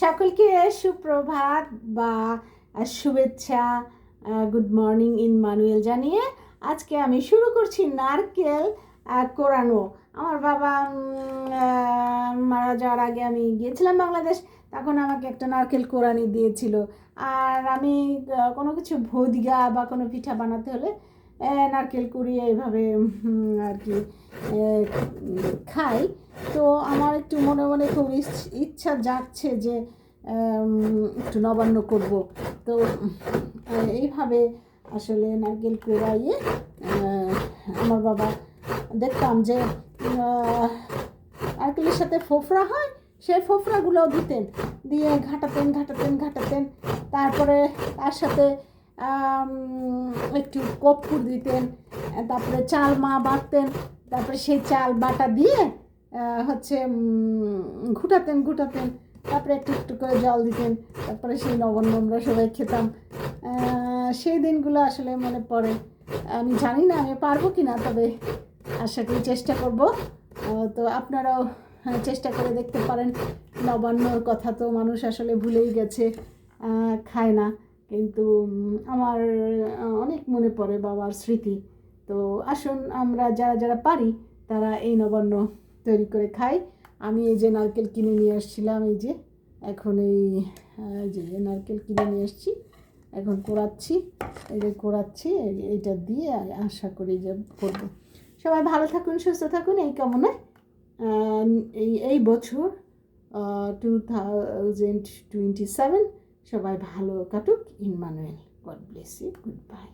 সকলকে সুপ্রভাত বা শুভেচ্ছা, গুড মর্নিং ইম্মানুয়েল জানিয়ে আজকে আমি শুরু করছি নারকেল কোরানো। আমার বাবা মারা যাওয়ার আগে আমি গিয়েছিলাম বাংলাদেশ, তখন আমাকে একটা নারকেল কোরানি দিয়েছিল। আর আমি কোনো কিছু ভোদিগা বা কোনো পিঠা বানাতে হলে নারকেল কুড়িয়ে এইভাবে আর কি খাই। তো আমার একটু মনে মনে খুব ইচ্ছা জাগছে যে একটু নবান্ন করব। তো এইভাবে আসলে নারকেল কুড়াইয়ে আমার বাবা দেখতাম যে নারকেলের সাথে ফোফরা হয়, সেই ফোফরাগুলোও দিতেন, দিয়ে ঘাটাতেন। তারপরে তার সাথে একটু কর্পূর দিতেন, তারপরে চাল মা বাটতেন, তারপরে সেই চাল বাটা দিয়ে হচ্ছে ঘুটাতেন, তারপরে একটু করে জল দিতেন, তারপরে সেই নবান্ন আমরা সবাই খেতাম। সেই দিনগুলো আসলে মনে পড়ে। আমি জানি না আমি পারবো কি না, তবে আশা করি চেষ্টা করব। তো আপনারাও চেষ্টা করে দেখতে পারেন। নবান্নর কথা তো মানুষ আসলে ভুলেই গেছে, খায় না, কিন্তু আমার অনেক মনে পড়ে বাবার স্মৃতি। তো আসুন আমরা যারা পারি তারা এই নবান্ন তৈরি করে খাই। আমি এই যে নারকেল কিনে নিয়ে আসছিলাম, এই যে এখন এই যে নারকেল কিনে নিয়ে এসেছি, এখন কোড়াচ্ছি, এইটা দিয়ে আশা করি যে করবো। সবাই ভালো থাকুন, সুস্থ থাকুন এই কামনায়। এই বছর 2027 সবাই ভালো কাটুক। Emmanuel, God bless you, good bye.